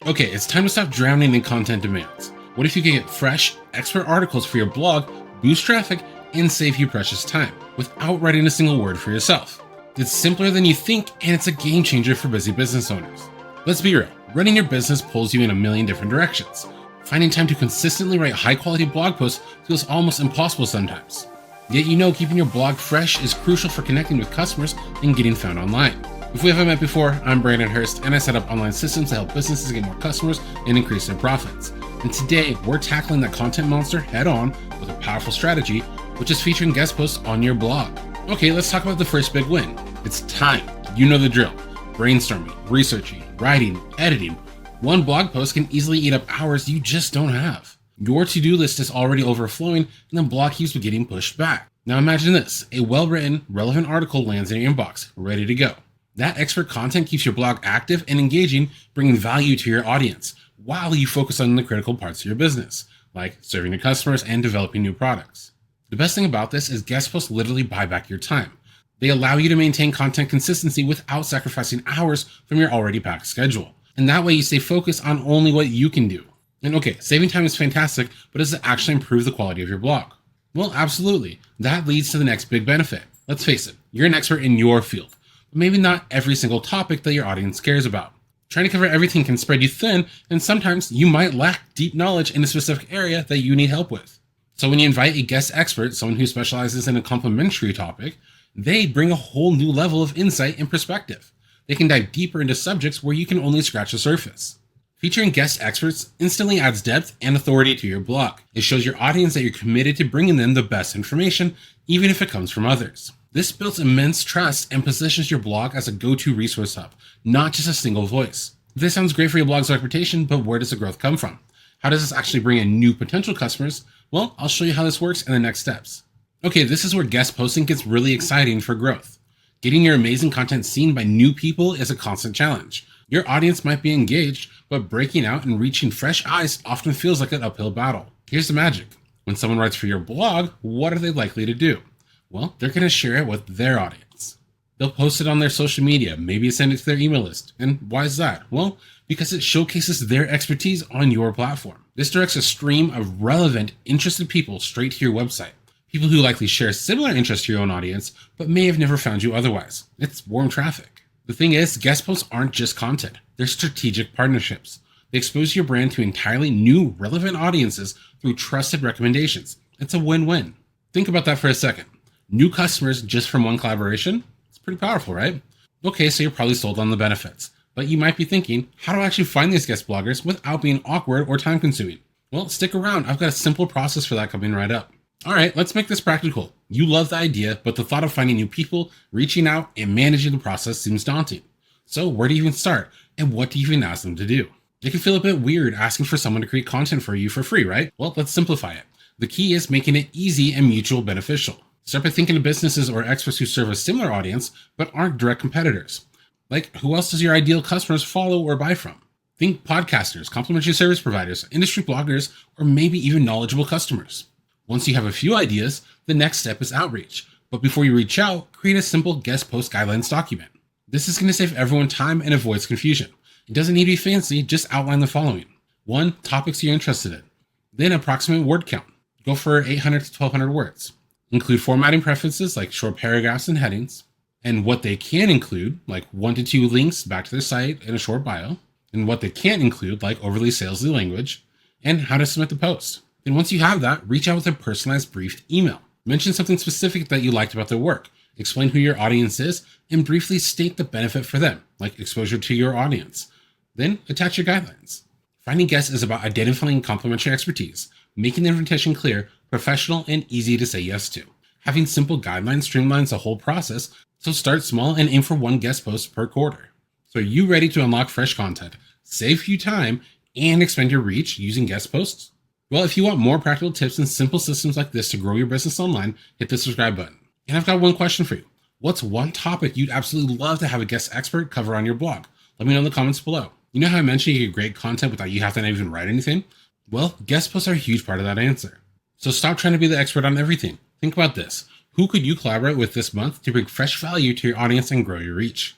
Okay, it's time to stop drowning in content demands. What if you could get fresh, expert articles for your blog, boost traffic, and save you precious time without writing a single word for yourself? It's simpler than you think, and it's a game changer for busy business owners. Let's be real, running your business pulls you in a million different directions. Finding time to consistently write high-quality blog posts feels almost impossible sometimes. Yet you know keeping your blog fresh is crucial for connecting with customers and getting found online. If we haven't met before, I'm Brandon Hurst, and I set up online systems to help businesses get more customers and increase their profits. And today, we're tackling that content monster head-on with a powerful strategy, which is featuring guest posts on your blog. Okay, let's talk about the first big win. It's time. You know the drill. Brainstorming, researching, writing, editing. One blog post can easily eat up hours you just don't have. Your to-do list is already overflowing, and the blog keeps getting pushed back. Now imagine this. A well-written, relevant article lands in your inbox, ready to go. That expert content keeps your blog active and engaging, bringing value to your audience, while you focus on the critical parts of your business, like serving your customers and developing new products. The best thing about this is guest posts literally buy back your time. They allow you to maintain content consistency without sacrificing hours from your already packed schedule. And that way you stay focused on only what you can do. And okay, saving time is fantastic, but does it actually improve the quality of your blog? Well, absolutely. That leads to the next big benefit. Let's face it, you're an expert in your field. Maybe not every single topic that your audience cares about. Trying to cover everything can spread you thin, and sometimes you might lack deep knowledge in a specific area that you need help with. So when you invite a guest expert, someone who specializes in a complementary topic, they bring a whole new level of insight and perspective. They can dive deeper into subjects where you can only scratch the surface. Featuring guest experts instantly adds depth and authority to your blog. It shows your audience that you're committed to bringing them the best information, even if it comes from others. This builds immense trust and positions your blog as a go-to resource hub, not just a single voice. This sounds great for your blog's reputation, but where does the growth come from? How does this actually bring in new potential customers? Well, I'll show you how this works in the next steps. Okay, this is where guest posting gets really exciting for growth. Getting your amazing content seen by new people is a constant challenge. Your audience might be engaged, but breaking out and reaching fresh eyes often feels like an uphill battle. Here's the magic. When someone writes for your blog, what are they likely to do? Well, they're going to share it with their audience. They'll post it on their social media, maybe send it to their email list. And why is that? Well, because it showcases their expertise on your platform. This directs a stream of relevant, interested people straight to your website. People who likely share similar interests to your own audience, but may have never found you otherwise. It's warm traffic. The thing is, guest posts aren't just content. They're strategic partnerships. They expose your brand to entirely new, relevant audiences through trusted recommendations. It's a win-win. Think about that for a second. New customers just from one collaboration? It's pretty powerful, right? Okay, so you're probably sold on the benefits, but you might be thinking, how do I actually find these guest bloggers without being awkward or time consuming? Well, stick around. I've got a simple process for that coming right up. All right, let's make this practical. You love the idea, but the thought of finding new people, reaching out, and managing the process seems daunting. So where do you even start? And what do you even ask them to do? It can feel a bit weird asking for someone to create content for you for free, right? Well, let's simplify it. The key is making it easy and mutual beneficial. Start by thinking of businesses or experts who serve a similar audience, but aren't direct competitors. Like, who else does your ideal customers follow or buy from? Think podcasters, complimentary service providers, industry bloggers, or maybe even knowledgeable customers. Once you have a few ideas, the next step is outreach. But before you reach out, create a simple guest post guidelines document. This is going to save everyone time and avoids confusion. It doesn't need to be fancy, just outline the following. 1. Topics you're interested in. Then approximate word count. Go for 800 to 1200 words. Include formatting preferences like short paragraphs and headings. And what they can include, like 1 to 2 links back to their site and a short bio. And what they can't include, like overly salesy language. And how to submit the post. Then once you have that, reach out with a personalized briefed email. Mention something specific that you liked about their work. Explain who your audience is and briefly state the benefit for them, like exposure to your audience. Then attach your guidelines. Finding guests is about identifying complementary expertise, making the invitation clear, professional, and easy to say yes to. Having simple guidelines streamlines the whole process, so start small and aim for 1 guest post per quarter. So are you ready to unlock fresh content, save you time, and expand your reach using guest posts? Well, if you want more practical tips and simple systems like this to grow your business online, hit the subscribe button. And I've got one question for you. What's one topic you'd absolutely love to have a guest expert cover on your blog? Let me know in the comments below. You know how I mentioned you get great content without you have to even write anything? Well, guest posts are a huge part of that answer. So stop trying to be the expert on everything. Think about this. Who could you collaborate with this month to bring fresh value to your audience and grow your reach?